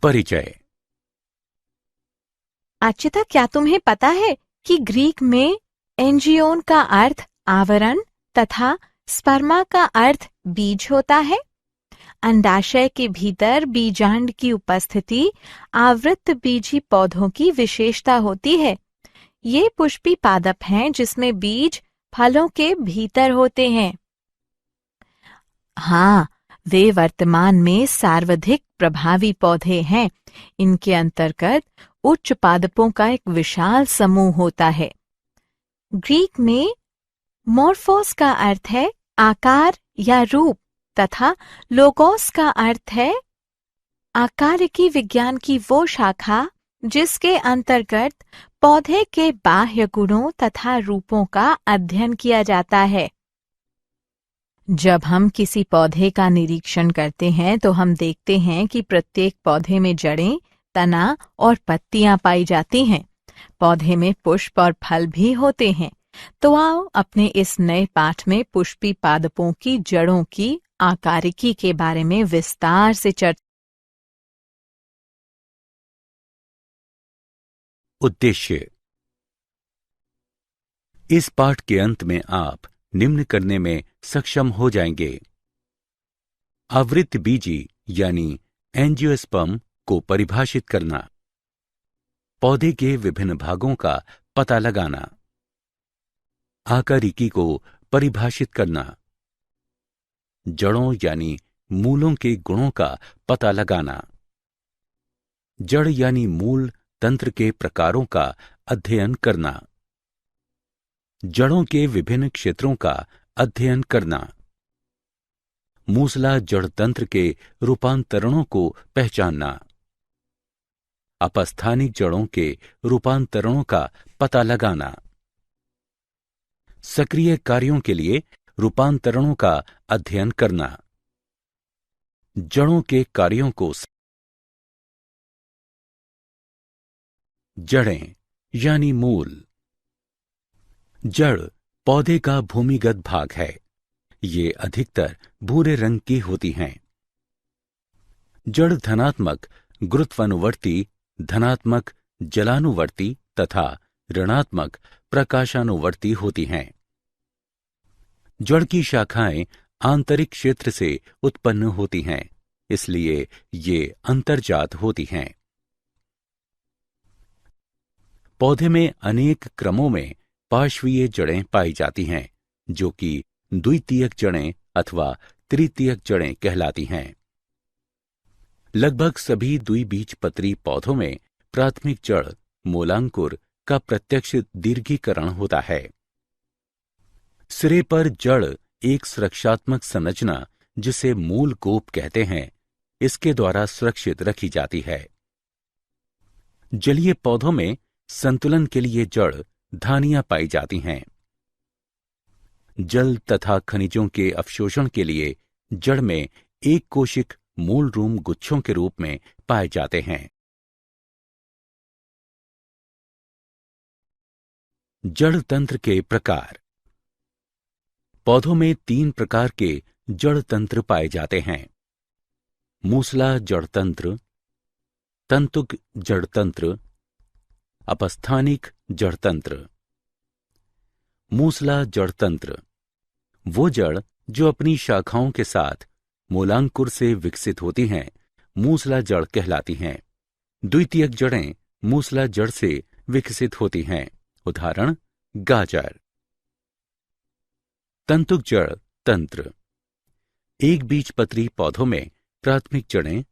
परिचय। अच्युता, क्या तुम्हें पता है कि ग्रीक में एंजियोन का अर्थ आवरण तथा स्पर्मा का अर्थ बीज होता है। अंडाशय के भीतर बीजांड की उपस्थिति आवृत बीजी पौधों की विशेषता होती है। ये पुष्पी पादप हैं जिसमें बीज फलों के भीतर होते हैं। हाँ, वे वर्तमान में सर्वाधिक प्रभावी पौधे हैं। इनके अंतर्गत उच्च पादपों का एक विशाल समूह होता है। ग्रीक में मोर्फोस का अर्थ है आकार या रूप तथा लोगोस का अर्थ है आकारिकी विज्ञान की वो शाखा जिसके अंतर्गत पौधे के बाह्य गुणों तथा रूपों का अध्ययन किया जाता है। जब हम किसी पौधे का निरीक्षण करते हैं तो हम देखते हैं कि प्रत्येक पौधे में जड़ें, तना और पत्तियां पाई जाती हैं। पौधे में पुष्प और फल भी होते हैं। तो आओ अपने इस नए पाठ में पुष्पी पादपों की जड़ों की आकारिकी के बारे में विस्तार से चर्चा। उद्देश्य। इस पाठ के अंत में आप निम्न करने में सक्षम हो जाएंगे। आवृत बीजी यानी एंजियोस्पर्म को परिभाषित करना, पौधे के विभिन्न भागों का पता लगाना, आकारिकी को परिभाषित करना, जड़ों यानी मूलों के गुणों का पता लगाना, जड़ यानी मूल तंत्र के प्रकारों का अध्ययन करना, जड़ों के विभिन्न क्षेत्रों का अध्ययन करना, मूसला जड़ तंत्र के रूपांतरणों को पहचानना, अपस्थानिक जड़ों के रूपांतरणों का पता लगाना, सक्रिय कार्यों के लिए रूपांतरणों का अध्ययन करना, जड़ों के कार्यों को। जड़ें यानी मूल। जड़ पौधे का भूमिगत भाग है। ये अधिकतर भूरे रंग की होती हैं। जड़ धनात्मक गुरुत्वानुवर्ती, धनात्मक जलानुवर्ती तथा ऋणात्मक प्रकाशानुवर्ती होती हैं। जड़ की शाखाएं आंतरिक क्षेत्र से उत्पन्न होती हैं, इसलिए ये अंतर्जात होती हैं। पौधे में अनेक क्रमों में पार्श्वीय जड़ें पाई जाती हैं, जो कि द्वितीयक जड़ें अथवा तृतीयक जड़ें कहलाती हैं। लगभग सभी द्विबीजपत्री पौधों में प्राथमिक जड़ मूलांकुर का प्रत्यक्ष दीर्घीकरण होता है। सिरे पर जड़ एक सुरक्षात्मक संरचना, जिसे मूल कोप कहते हैं, इसके द्वारा सुरक्षित रखी जाती है। जलीय पौधों में संतुलन के लिए जड़ धानियां पाई जाती हैं। जल तथा खनिजों के अवशोषण के लिए जड़ में एक कोशिक मूल रूम गुच्छों के रूप में पाए जाते हैं। जड़ तंत्र के प्रकार। पौधों में 3 प्रकार के जड़ तंत्र पाए जाते हैं: मूसला जड़ तंत्र, तंतुक जड़ तंत्र, अपस्थानिक जड़ तंत्र। मूसला जड़ तंत्र वो जड़ जो अपनी शाखाओं के साथ मूलांकुर से विकसित होती हैं, मूसला जड़ कहलाती हैं। द्वितीयक जड़ें मूसला जड़ से विकसित होती हैं। उदाहरण गाजर। तंतुक जड़ तंत्र। एक बीजपत्री पौधों में प्राथमिक जड़ें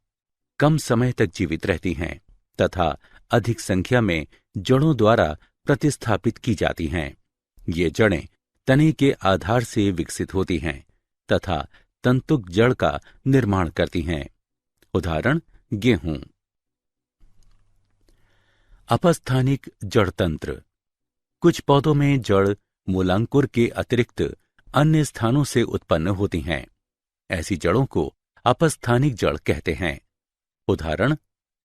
कम समय तक जीवित रहती हैं तथा अधिक संख्या में जड़ों द्वारा प्रतिस्थापित की जाती हैं। ये जड़ें तने के आधार से विकसित होती हैं तथा तंतुक जड़ का निर्माण करती हैं। उदाहरण गेहूं। अपस्थानिक जड़ तंत्र। कुछ पौधों में जड़ मूलांकुर के अतिरिक्त अन्य स्थानों से उत्पन्न होती हैं। ऐसी जड़ों को अपस्थानिक जड़ कहते हैं। उदाहरण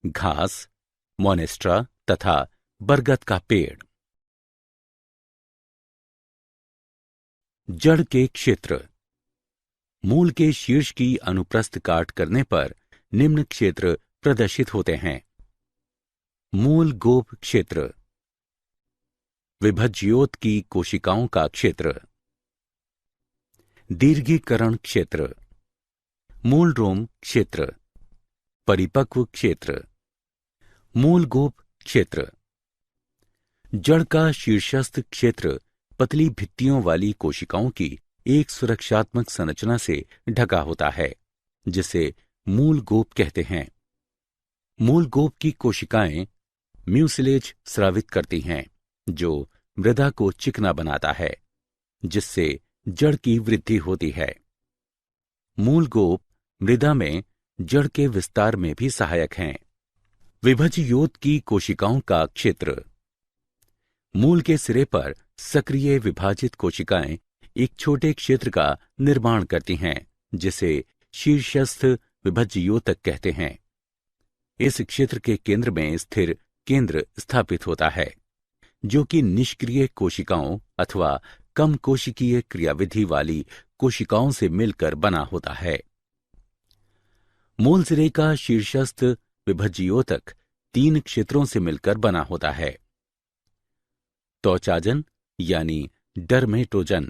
घास, मोनेस्ट्रा तथा बरगद का पेड़। जड़ के क्षेत्र। मूल के शीर्ष की अनुप्रस्थ काट करने पर निम्न क्षेत्र प्रदर्शित होते हैं। मूल गोप क्षेत्र, विभज्योत की कोशिकाओं का क्षेत्र। दीर्घीकरण क्षेत्र, मूल रोम क्षेत्र, परिपक्व क्षेत्र, मूल गोप क्षेत्र। जड़ का शीर्षस्थ क्षेत्र पतली भित्तियों वाली कोशिकाओं की एक सुरक्षात्मक संरचना से ढका होता है, जिसे मूल गोप कहते हैं। मूल गोप की कोशिकाएं म्यूसिलेज स्रावित करती हैं, जो मृदा को चिकना बनाता है, जिससे जड़ की वृद्धि होती है। मूल गोप मृदा में जड़ के विस्तार में भी सहायक हैं। विभज्योत की कोशिकाओं का क्षेत्र, मूल के सिरे पर सक्रिय विभाजित कोशिकाएं एक छोटे क्षेत्र का निर्माण करती हैं, जिसे शीर्षस्थ विभज्योतक कहते हैं। इस क्षेत्र के केंद्र में स्थिर केंद्र स्थापित होता है, जो कि निष्क्रिय कोशिकाओं अथवा कम कोशिकीय क्रियाविधि वाली कोशिकाओं से मिलकर बना होता है। मूल सिरे का शीर्षस्थ विभज्योतक 3 क्षेत्रों से मिलकर बना होता है। त्वचाजन यानी डर्मेटोजन,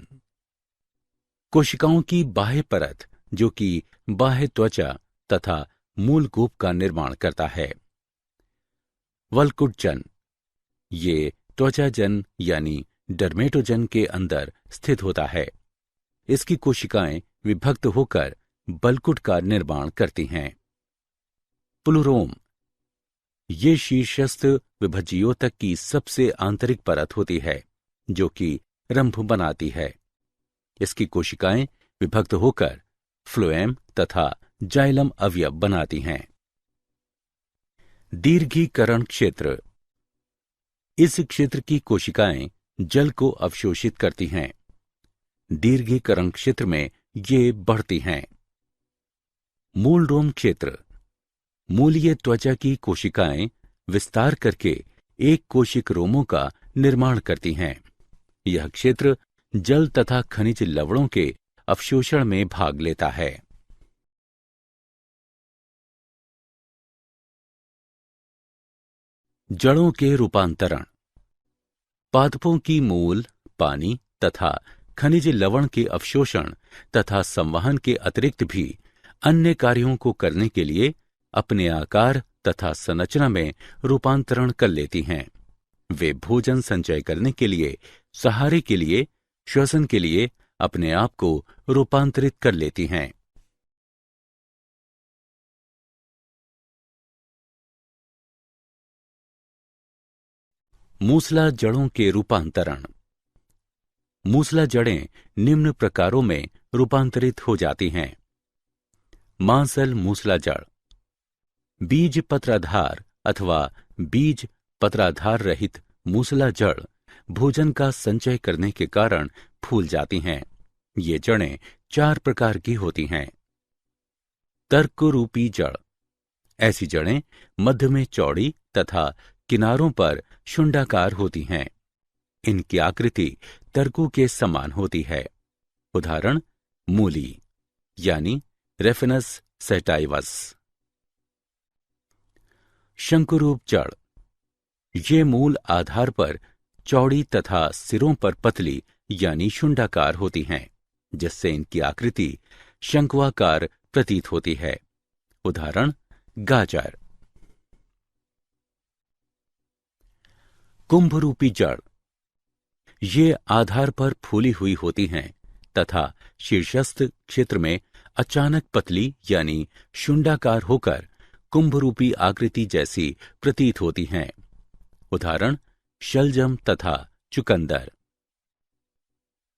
कोशिकाओं की बाह्य परत जो कि बाह्य त्वचा तथा मूल गोप का निर्माण करता है। वल्कुटजन, ये त्वचाजन यानी डर्मेटोजन के अंदर स्थित होता है। इसकी कोशिकाएं विभक्त होकर बलकुट का निर्माण करती हैं। प्लूरोम, ये शीर्षस्थ विभज्योतक की सबसे आंतरिक परत होती है, जो कि रंभ बनाती है। इसकी कोशिकाएं विभक्त होकर फ्लोएम तथा जाइलम अवयव बनाती हैं। दीर्घीकरण क्षेत्र, इस क्षेत्र की कोशिकाएं जल को अवशोषित करती हैं। दीर्घीकरण क्षेत्र में ये बढ़ती हैं। मूल रोम क्षेत्र, मूलीय त्वचा की कोशिकाएं विस्तार करके एक कोशिक रोमों का निर्माण करती हैं। यह क्षेत्र जल तथा खनिज लवणों के अवशोषण में भाग लेता है। जड़ों के रूपांतरण, पादपों की मूल, पानी तथा खनिज लवण के अवशोषण तथा संवहन के अतिरिक्त भी अन्य कार्यों को करने के लिए अपने आकार तथा संरचना में रूपांतरण कर लेती हैं। वे भोजन संचय करने के लिए, सहारे के लिए, श्वसन के लिए अपने आप को रूपांतरित कर लेती हैं। मूसला जड़ों के रूपांतरण, मूसला जड़ें निम्न प्रकारों में रूपांतरित हो जाती हैं। मांसल मूसला जड़, बीज पत्राधार अथवा बीज पत्राधार रहित मूसला जड़ भोजन का संचय करने के कारण फूल जाती हैं। ये जड़ें 4 प्रकार की होती हैं। तर्करूपी जड़, ऐसी जड़ें मध्य में चौड़ी तथा किनारों पर शुंडाकार होती हैं। इनकी आकृति तर्कू के समान होती है। उदाहरण मूली यानी रेफिनस सेटाइवस। शंकुरूप जड़, ये मूल आधार पर चौड़ी तथा सिरों पर पतली यानी शुंडाकार होती हैं, जिससे इनकी आकृति शंक्वाकार प्रतीत होती है। उदाहरण गाजर। कुंभरूपी जड़, ये आधार पर फूली हुई होती हैं तथा शीर्षस्थ क्षेत्र में अचानक पतली यानी शुंडाकार होकर कुंभरूपी आकृति जैसी प्रतीत होती हैं। उदाहरण शलजम तथा चुकंदर।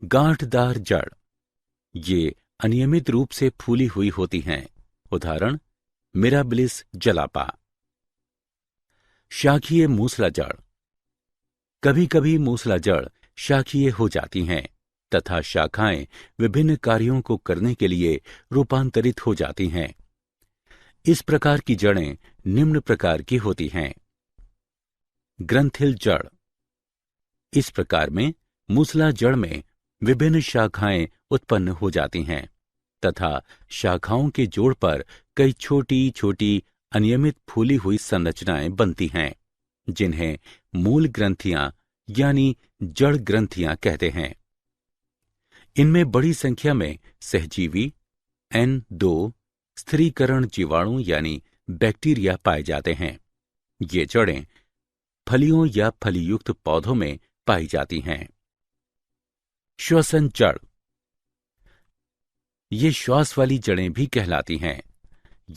गांठदार जड़, ये अनियमित रूप से फूली हुई होती हैं। उदाहरण मिराबिलिस जलापा। शाखीय मूसला जड़, कभी कभी मूसला जड़ शाखीय हो जाती हैं तथा शाखाएं विभिन्न कार्यों को करने के लिए रूपांतरित हो जाती हैं। इस प्रकार की जड़ें निम्न प्रकार की होती हैं। ग्रंथिल जड़, इस प्रकार में मूसला जड़ में विभिन्न शाखाएं उत्पन्न हो जाती हैं तथा शाखाओं के जोड़ पर कई छोटी छोटी अनियमित फूली हुई संरचनाएं बनती हैं, जिन्हें मूल ग्रंथियां यानी जड़ ग्रंथियां कहते हैं। इनमें बड़ी संख्या में सहजीवी N2 स्थिरीकरण जीवाणु यानी बैक्टीरिया पाए जाते हैं। ये जड़ें फलियों या फलीयुक्त पौधों में पाई जाती हैं। श्वसन जड़, ये श्वास वाली जड़ें भी कहलाती हैं।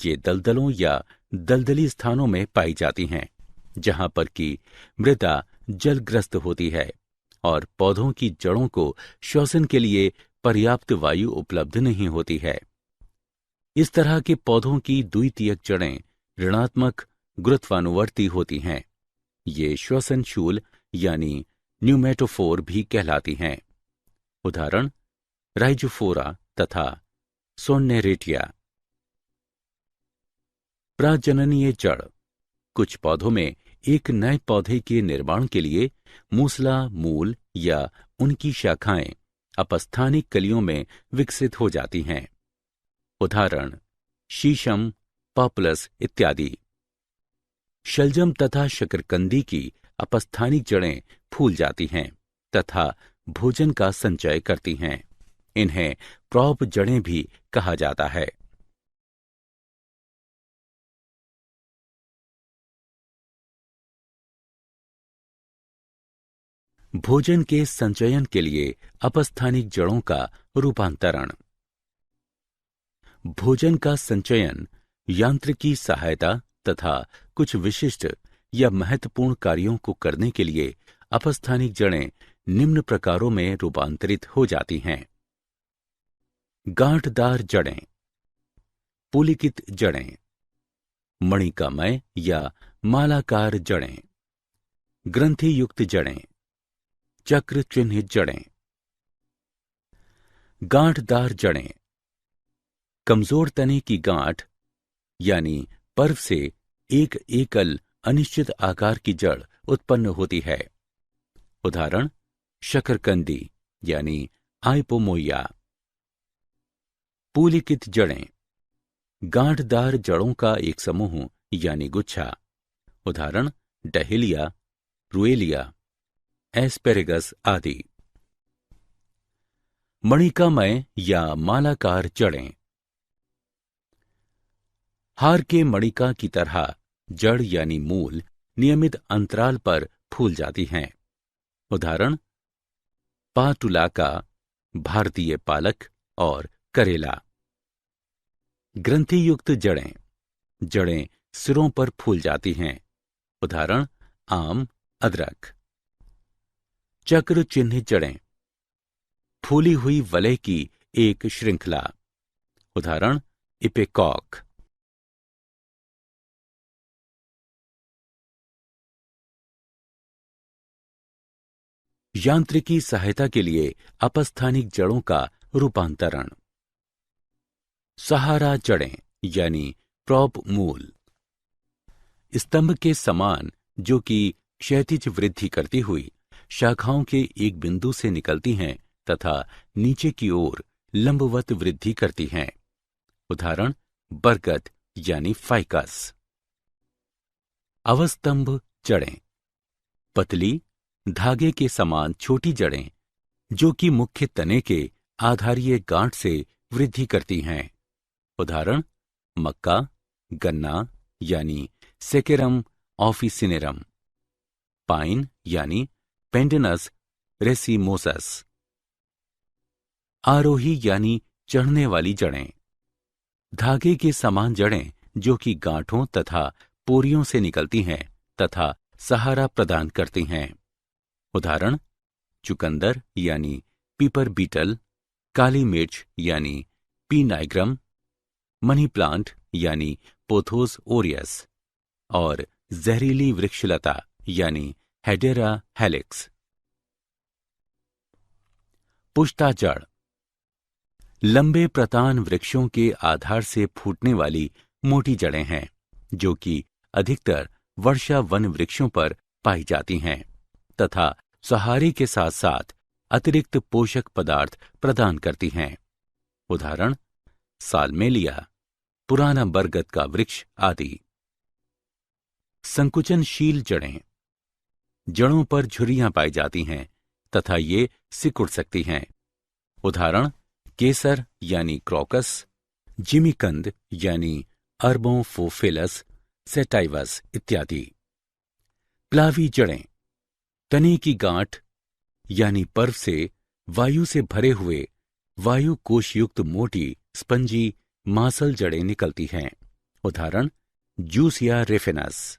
ये दलदलों या दलदली स्थानों में पाई जाती हैं, जहां पर की मृदा जलग्रस्त होती है और पौधों की जड़ों को श्वसन के लिए पर्याप्त वायु उपलब्ध नहीं होती है। इस तरह के पौधों की द्वितीयक जड़ें ऋणात्मक गुरुत्वानुवर्ती होती हैं। ये श्वसनशूल यानी न्यूमेटोफोर भी कहलाती हैं। उदाहरण राइजोफोरा तथा सोन्नेरेटिया। प्रजननीय जड़, कुछ पौधों में एक नए पौधे के निर्माण के लिए मूसला मूल या उनकी शाखाएं अपस्थानिक कलियों में विकसित हो जाती हैं। उदाहरण शीशम, पॉपुलस इत्यादि। शलजम तथा शकरकंदी की अपस्थानिक जड़ें फूल जाती हैं तथा भोजन का संचय करती हैं। इन्हें प्रॉप जड़ें भी कहा जाता है। भोजन के संचयन के लिए अपस्थानिक जड़ों का रूपांतरण। भोजन का संचयन यांत्रिकी सहायता तथा कुछ विशिष्ट या महत्वपूर्ण कार्यों को करने के लिए अपस्थानिक जड़ें निम्न प्रकारों में रूपांतरित हो जाती हैं। गांठदार जड़ें, पुलिकित जड़ें, मणिकामय या मालाकार जड़ें, ग्रंथि युक्त जड़ें, चक्र चिन्हित जड़ें। गांठदार जड़ें, कमजोर तने की गांठ यानी पर्व से एक एकल अनिश्चित आकार की जड़ उत्पन्न होती है। उदाहरण शकरकंदी यानी आइपोमोइया। पुलिकित जड़ें, गांठदार जड़ों का एक समूह यानी गुच्छा। उदाहरण डहेलिया, रुएलिया, एस्पेरेगस आदि। मणिकामय या मालाकार जड़ें, हार के मणिका की तरह जड़ यानी मूल नियमित अंतराल पर फूल जाती हैं। उदाहरण पाटुलाका, भारतीय पालक और करेला। ग्रंथि युक्त जड़ें, जड़ें सिरों पर फूल जाती हैं। उदाहरण आम, अदरक। चक्र चिन्हित जड़ें, फूली हुई वलय की एक श्रृंखला। उदाहरण इपेकॉक। यांत्रिकी सहायता के लिए अपस्थानिक जड़ों का रूपांतरण। सहारा जड़ें यानी प्रॉप मूल, स्तंभ के समान जो कि क्षैतिज वृद्धि करती हुई शाखाओं के एक बिंदु से निकलती हैं तथा नीचे की ओर लंबवत वृद्धि करती हैं। उदाहरण बरगद यानी फाइकस। अवस्तंभ जड़ें, पतली धागे के समान छोटी जड़ें जो कि मुख्य तने के आधारीय गांठ से वृद्धि करती हैं। उदाहरण मक्का, गन्ना यानी सेकेरम ऑफिसिनेरम, पाइन यानी पेंडेनस रेसिमोसस। आरोही यानी चढ़ने वाली जड़ें, धागे के समान जड़ें जो कि गांठों तथा पोरियों से निकलती हैं तथा सहारा प्रदान करती हैं। उदाहरण चुकंदर यानी पीपर बीटल, काली मिर्च यानी पी नाइग्रम, मनी प्लांट यानी पोथोस ओरियस और जहरीली वृक्षलता यानी हेडेरा हेलिक्स। पुष्टा जड़, लंबे प्रतान वृक्षों के आधार से फूटने वाली मोटी जड़ें हैं जो कि अधिकतर वर्षा वन वृक्षों पर पाई जाती हैं तथा सहारे के साथ साथ अतिरिक्त पोषक पदार्थ प्रदान करती हैं। उदाहरण सालमेलिया, पुराना बरगद का वृक्ष आदि। संकुचनशील जड़ें। जड़ों पर झुर्रियां पाई जाती हैं तथा ये सिकुड़ सकती हैं। उदाहरण केसर यानी क्रोकस, जिमीकंद यानी अर्बोफोफिलस सेटाइवस इत्यादि। प्लावी जड़ें, तने की गांठ यानी पर्व से वायु से भरे हुए वायु कोशयुक्त मोटी स्पंजी मांसल जड़ें निकलती हैं। उदाहरण जूसिया रेफिनस।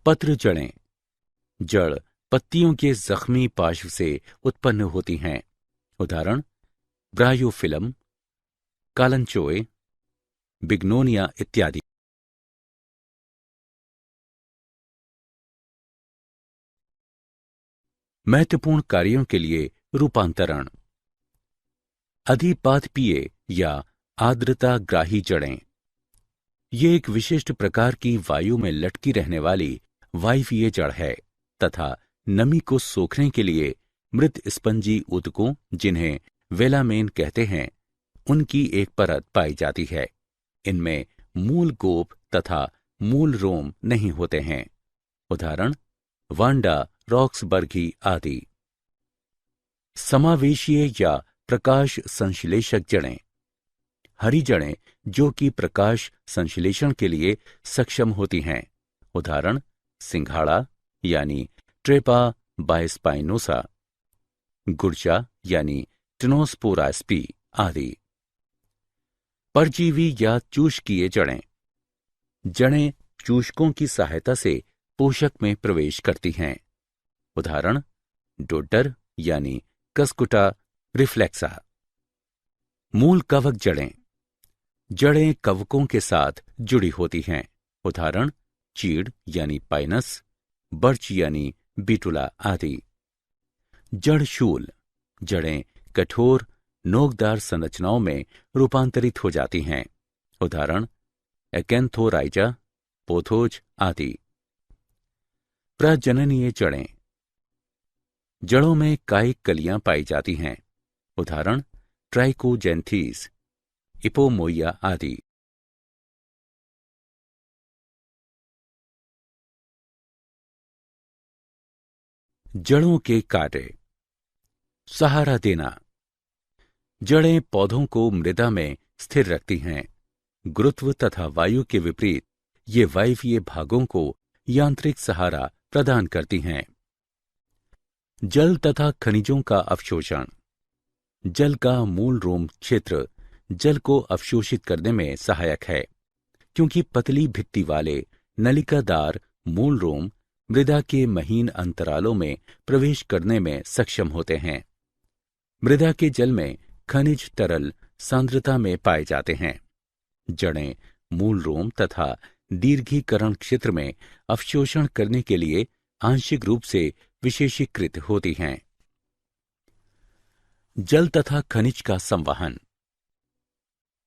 पत्र जड़ें, जड़ पत्तियों के जख्मी पार्श्व से उत्पन्न होती हैं। उदाहरण ब्रायोफिलम, कालंचोए, बिग्नोनिया इत्यादि। महत्वपूर्ण कार्यों के लिए रूपांतरण। अधिपादपीय या आर्द्रता ग्राही जड़ें, ये एक विशिष्ट प्रकार की वायु में लटकी रहने वाली वायवीय जड़ है तथा नमी को सोखने के लिए मृत स्पंजी ऊतकों, जिन्हें वेलामेन कहते हैं, उनकी एक परत पाई जाती है। इनमें मूल गोप तथा मूल रोम नहीं होते हैं। उदाहरण वांडा रॉक्सबर्गी आदि। समावेशीय या प्रकाश संश्लेषक जड़ें, हरी जड़ें जो कि प्रकाश संश्लेषण के लिए सक्षम होती हैं। उदाहरण सिंघाड़ा यानी ट्रेपा बायस्पाइनोसा, गुर्जा यानी टिनोस्पोरा स्पी आदि। परजीवी या चूषकीय जड़ें, जड़ें चूषकों की सहायता से पोषक में प्रवेश करती हैं। उदाहरण डोडर यानी कस्कुटा रिफ्लेक्सा। मूल कवक जड़ें, जड़ें कवकों के साथ जुड़ी होती हैं। उदाहरण चीड़ यानी पाइनस, बर्च यानी बिटुला आदि। जड़शूल, जड़ें कठोर नोकदार संरचनाओं में रूपांतरित हो जाती हैं। उदाहरण एकेंथोराइजा, पोथोज आदि। प्रजननीय जड़ें, जड़ों में कायिक कलियां पाई जाती हैं। उदाहरण ट्राइकोजेंथीस, इपोमोइया आदि। जड़ों के कार्य। सहारा देना, जड़ें पौधों को मृदा में स्थिर रखती हैं। गुरुत्व तथा वायु के विपरीत ये वायवीय भागों को यांत्रिक सहारा प्रदान करती हैं। जल तथा खनिजों का अवशोषण, जल का मूल रोम क्षेत्र जल को अवशोषित करने में सहायक है, क्योंकि पतली भित्ति वाले नलिकादार मूल रोम मृदा के महीन अंतरालों में प्रवेश करने में सक्षम होते हैं। मृदा के जल में खनिज तरल सांद्रता में पाए जाते हैं। जड़ें मूल रोम तथा दीर्घीकरण क्षेत्र में अवशोषण करने के लिए आंशिक रूप से विशेषीकृत होती हैं। जल तथा खनिज का संवहन,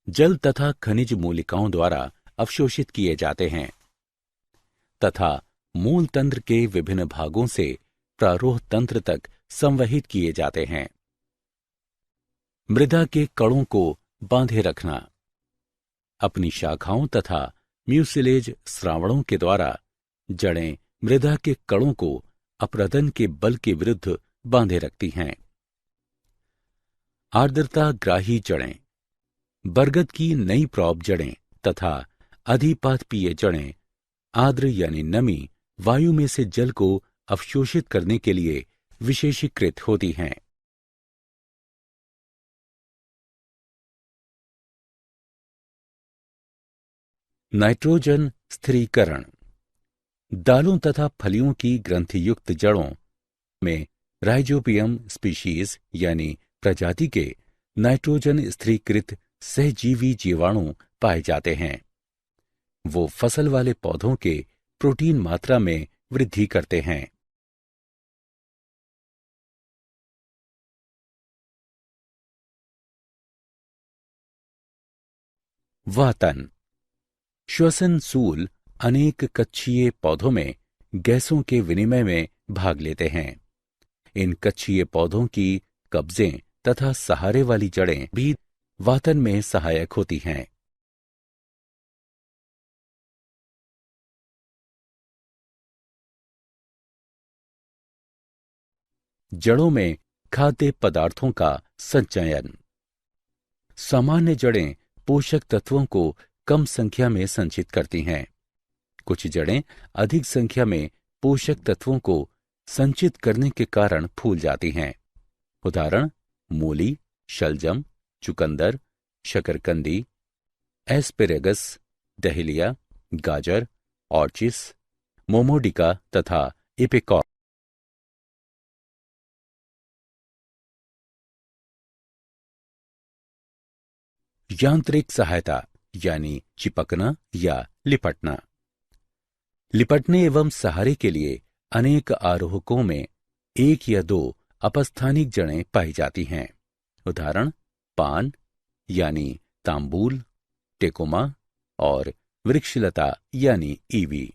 जल तथा खनिज मूलिकाओं द्वारा अवशोषित किए जाते हैं तथा मूल तंत्र के विभिन्न भागों से प्रारोह तंत्र तक संवहित किए जाते हैं। मृदा के कणों को बांधे रखना, अपनी शाखाओं तथा म्यूसिलेज श्रावणों के द्वारा जड़ें मृदा के कणों को अपरदन के बल के विरुद्ध बांधे रखती हैं। आर्द्रता ग्राही जड़ें, बरगद की नई प्रॉप जड़ें तथा अधिपादपीय जड़ें आर्द्र यानी नमी वायु में से जल को अवशोषित करने के लिए विशेषीकृत होती हैं। नाइट्रोजन स्थिरीकरण, दालों तथा फलियों की ग्रंथियुक्त जड़ों में राइजोबियम स्पीशीज यानी प्रजाति के नाइट्रोजन स्थिरीकृत सहजीवी जीवाणु पाए जाते हैं। वो फसल वाले पौधों के प्रोटीन मात्रा में वृद्धि करते हैं। वातन, श्वसन सूल अनेक कक्षीय पौधों में गैसों के विनिमय में भाग लेते हैं। इन कक्षीय पौधों की कब्जें तथा सहारे वाली जड़ें भी वातन में सहायक होती हैं। जड़ों में खाद्य पदार्थों का संचयन। सामान्य जड़ें पोषक तत्वों को कम संख्या में संचित करती हैं। कुछ जड़ें अधिक संख्या में पोषक तत्वों को संचित करने के कारण फूल जाती हैं। उदाहरण मूली, शलजम, चुकंदर, शकरकंदी, एस्पेरेगस, डहेलिया, गाजर, ऑर्चिस, मोमोडिका तथा एपिकॉक। यांत्रिक सहायता यानी चिपकना या लिपटना। लिपटने एवं सहारे के लिए अनेक आरोहकों में एक या दो अपस्थानिक जड़ें पाई जाती हैं। उदाहरण पान यानी तांबूल, टेकोमा और वृक्षलता यानी ईवी।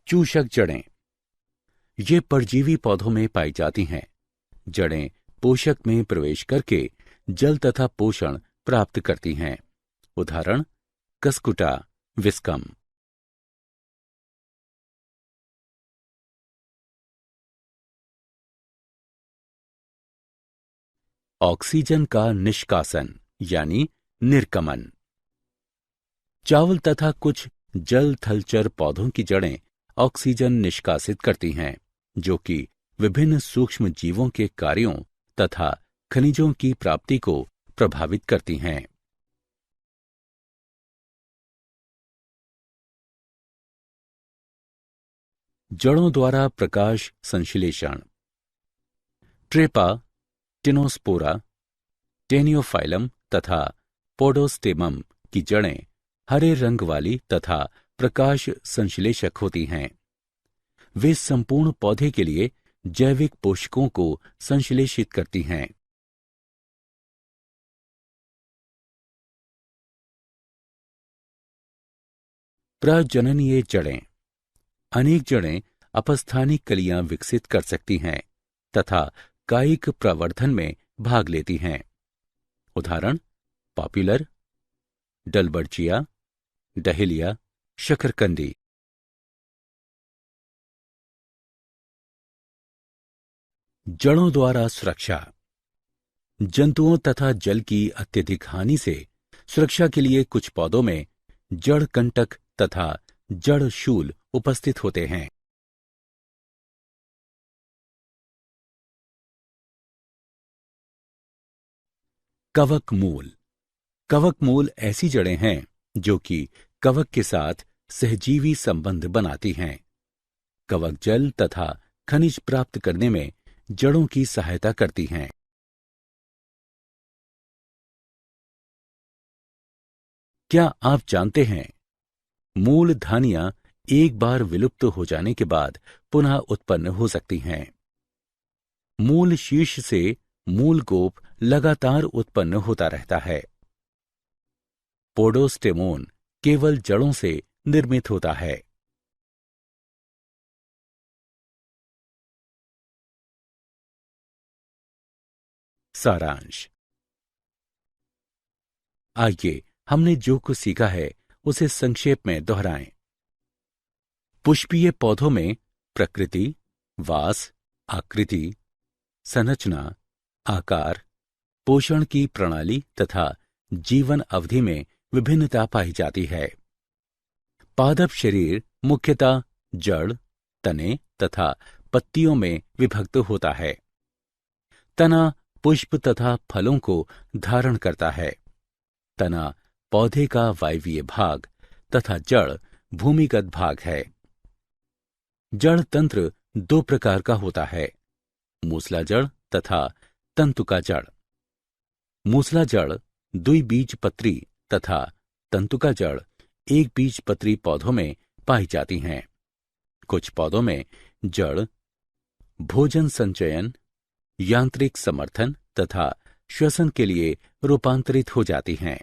चूषक जड़ें ये परजीवी पौधों में पाई जाती हैं। जड़ें पोषक में प्रवेश करके जल तथा पोषण प्राप्त करती हैं। उदाहरण कस्कुटा विस्कम। ऑक्सीजन का निष्कासन यानी निर्गमन। चावल तथा कुछ जल थलचर पौधों की जड़ें ऑक्सीजन निष्कासित करती हैं, जो कि विभिन्न सूक्ष्म जीवों के कार्यों तथा खनिजों की प्राप्ति को प्रभावित करती हैं। जड़ों द्वारा प्रकाश संश्लेषण। ट्रेपा, टिनोस्पोरा, टेनियोफाइलम तथा पोडोस्टेमम की जड़ें हरे रंग वाली तथा प्रकाश संश्लेषक होती हैं। वे संपूर्ण पौधे के लिए जैविक पोषकों को संश्लेषित करती हैं। प्रजननीय जड़ें। अनेक जड़ें अपस्थानिक कलियां विकसित कर सकती हैं तथा कायिक प्रवर्धन में भाग लेती हैं। उदाहरण पॉपुलर, डलबर्चिया, डहेलिया, शकरकंदी। जड़ों द्वारा सुरक्षा। जंतुओं तथा जल की अत्यधिक हानि से सुरक्षा के लिए कुछ पौधों में जड़ कंटक तथा जड़ शूल उपस्थित होते हैं। कवक मूल। कवक मूल ऐसी जड़ें हैं जो कि कवक के साथ सहजीवी संबंध बनाती हैं। कवक जल तथा खनिज प्राप्त करने में जड़ों की सहायता करती हैं। क्या आप जानते हैं मूलधानियां एक बार विलुप्त हो जाने के बाद पुनः उत्पन्न हो सकती हैं। मूल शीर्ष से मूल गोप लगातार उत्पन्न होता रहता है। पोडोस्टेमोन केवल जड़ों से निर्मित होता है। सारांश। आइए हमने जो कुछ सीखा है उसे संक्षेप में दोहराएं। पुष्पीय पौधों में प्रकृति, वास, आकृति, संरचना, आकार, पोषण की प्रणाली तथा जीवन अवधि में विभिन्नता पाई जाती है। पादप शरीर मुख्यतः जड़, तने तथा पत्तियों में विभक्त होता है। तना पुष्प तथा फलों को धारण करता है। तना पौधे का वायवीय भाग तथा जड़ भूमिगत भाग है। जड़ तंत्र दो प्रकार का होता है, मूसला जड़ तथा तंतुका जड़। मूसला जड़ द्विबीजपत्री तथा तंतुका जड़ एक बीजपत्री पौधों में पाई जाती हैं। कुछ पौधों में जड़ भोजन संचयन, यांत्रिक समर्थन तथा श्वसन के लिए रूपांतरित हो जाती हैं।